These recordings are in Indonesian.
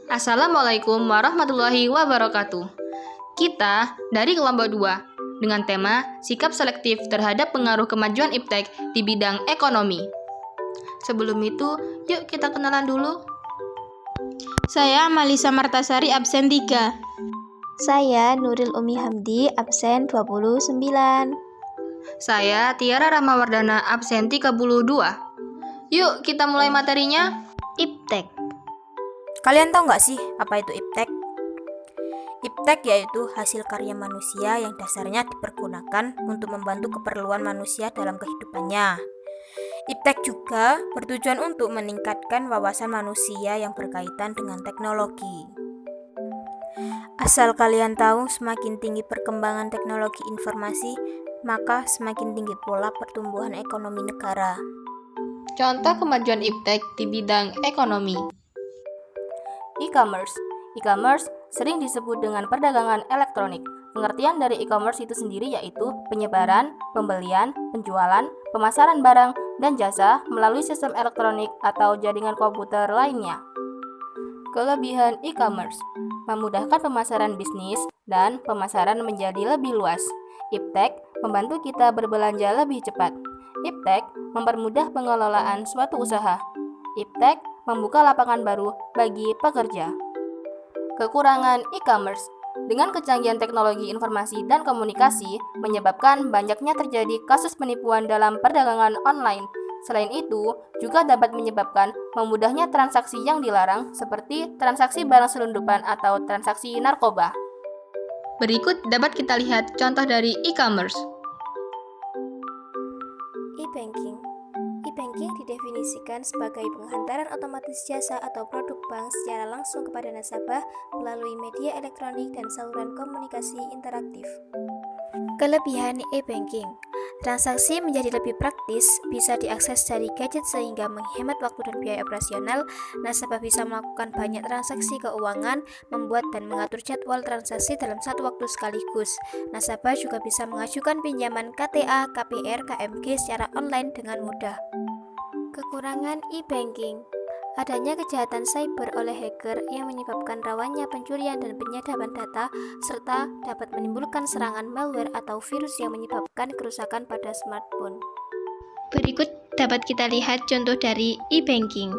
Assalamualaikum warahmatullahi wabarakatuh. Kita dari kelompok 2 dengan tema sikap selektif terhadap pengaruh kemajuan iptek di bidang ekonomi. Sebelum itu, yuk kita kenalan dulu. Saya Malisa Martasari, absen 3. Saya Nuril Umi Hamdi, absen 29. Saya Tiara Rahmawardana, absen 32. Yuk kita mulai materinya. Iptek. Kalian tahu nggak sih apa itu iptek? Iptek yaitu hasil karya manusia yang dasarnya dipergunakan untuk membantu keperluan manusia dalam kehidupannya. Iptek juga bertujuan untuk meningkatkan wawasan manusia yang berkaitan dengan teknologi. Asal kalian tahu, semakin tinggi perkembangan teknologi informasi, maka semakin tinggi pula pertumbuhan ekonomi negara. Contoh kemajuan iptek di bidang ekonomi. E-commerce. E-commerce sering disebut dengan perdagangan elektronik. Pengertian dari e-commerce itu sendiri yaitu penyebaran, pembelian, penjualan, pemasaran barang dan jasa melalui sistem elektronik atau jaringan komputer lainnya. Kelebihan e-commerce memudahkan pemasaran bisnis dan pemasaran menjadi lebih luas. Iptek membantu kita berbelanja lebih cepat. Iptek mempermudah pengelolaan suatu usaha. Iptek membuka lapangan baru bagi pekerja. Kekurangan e-commerce dengan kecanggihan teknologi informasi dan komunikasi menyebabkan banyaknya terjadi kasus penipuan dalam perdagangan online. Selain itu, juga dapat menyebabkan memudahnya transaksi yang dilarang seperti transaksi barang selundupan atau transaksi narkoba. Berikut dapat kita lihat contoh dari e-commerce. E-banking. E-banking didefinisikan sebagai penghantaran otomatis jasa atau produk bank secara langsung kepada nasabah melalui media elektronik dan saluran komunikasi interaktif. Kelebihan e-banking. Transaksi menjadi lebih praktis, bisa diakses dari gadget sehingga menghemat waktu dan biaya operasional. Nasabah bisa melakukan banyak transaksi keuangan, membuat dan mengatur jadwal transaksi dalam satu waktu sekaligus. Nasabah juga bisa mengajukan pinjaman KTA, KPR, KMG secara online dengan mudah. Kekurangan e-banking. Adanya kejahatan cyber oleh hacker yang menyebabkan rawannya pencurian dan penyadapan data, serta dapat menimbulkan serangan malware atau virus yang menyebabkan kerusakan pada smartphone. Berikut dapat kita lihat contoh dari e-banking.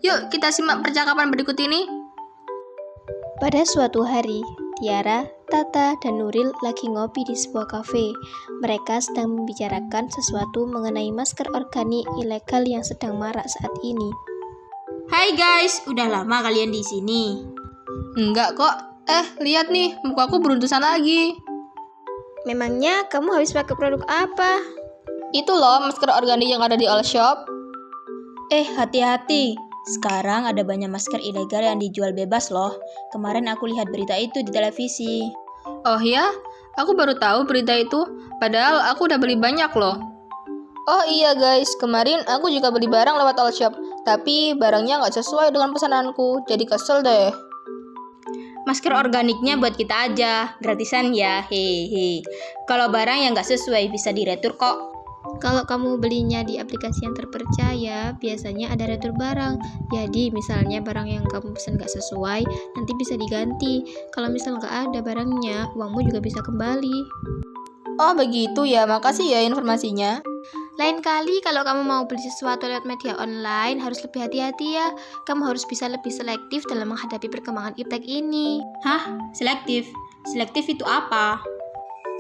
Yuk kita simak percakapan berikut ini. Pada suatu hari, Tiara, Tata, dan Nuril lagi ngopi di sebuah kafe. Mereka sedang membicarakan sesuatu mengenai masker organik ilegal yang sedang marak saat ini. Hai guys, udah lama kalian di sini? Enggak kok. Lihat nih, mukaku beruntusan lagi. Memangnya kamu habis pakai produk apa? Itu loh masker organik yang ada di all shop. Hati-hati. Sekarang ada banyak masker ilegal yang dijual bebas loh. Kemarin aku lihat berita itu di televisi. Oh ya? Aku baru tahu berita itu. Padahal aku udah beli banyak loh. Oh iya guys, kemarin aku juga beli barang lewat all shop. Tapi barangnya nggak sesuai dengan pesananku. Jadi kesel deh. Masker organiknya buat kita aja, gratisan ya, hehe. Kalau barang yang nggak sesuai bisa diretur kok. Kalau kamu belinya di aplikasi yang terpercaya, biasanya ada retur barang. Jadi misalnya barang yang kamu pesan gak sesuai, nanti bisa diganti. Kalau misal gak ada barangnya, uangmu juga bisa kembali. Oh begitu ya, makasih ya informasinya. Lain kali kalau kamu mau beli sesuatu lewat media online, harus lebih hati-hati ya. Kamu harus bisa lebih selektif dalam menghadapi perkembangan iptek ini. Hah? Selektif? Selektif itu apa?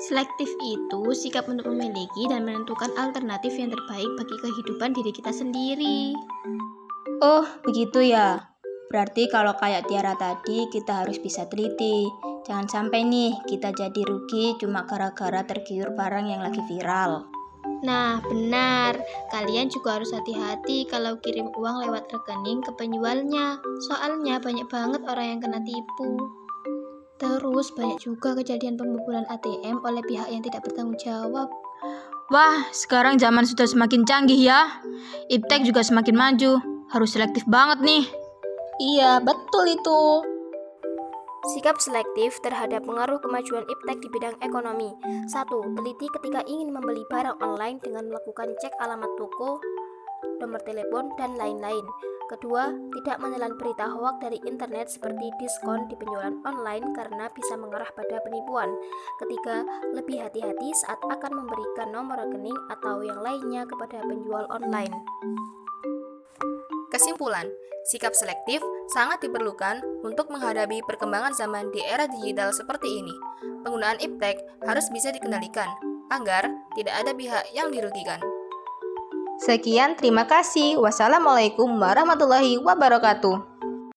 Selektif itu sikap untuk memiliki dan menentukan alternatif yang terbaik bagi kehidupan diri kita sendiri. Oh, begitu ya. Berarti kalau kayak Tiara tadi, kita harus bisa teliti. Jangan sampai nih kita jadi rugi cuma gara-gara tergiur barang yang lagi viral. Nah, benar. Kalian juga harus hati-hati kalau kirim uang lewat rekening ke penjualnya. Soalnya banyak banget orang yang kena tipu. Terus banyak juga kejadian pembobolan ATM oleh pihak yang tidak bertanggung jawab. Wah, sekarang zaman sudah semakin canggih ya. Iptek juga semakin maju. Harus selektif banget nih. Iya, betul itu. Sikap selektif terhadap pengaruh kemajuan iptek di bidang ekonomi. 1. Teliti ketika ingin membeli barang online dengan melakukan cek alamat toko, nomor telepon, dan lain-lain. Kedua, tidak menelan berita hoak dari internet seperti diskon di penjualan online karena bisa mengarah pada penipuan. Ketiga, lebih hati-hati saat akan memberikan nomor rekening atau yang lainnya kepada penjual online. Kesimpulan, sikap selektif sangat diperlukan untuk menghadapi perkembangan zaman di era digital seperti ini. Penggunaan iptek harus bisa dikendalikan agar tidak ada pihak yang dirugikan. Sekian, terima kasih. Wassalamualaikum warahmatullahi wabarakatuh.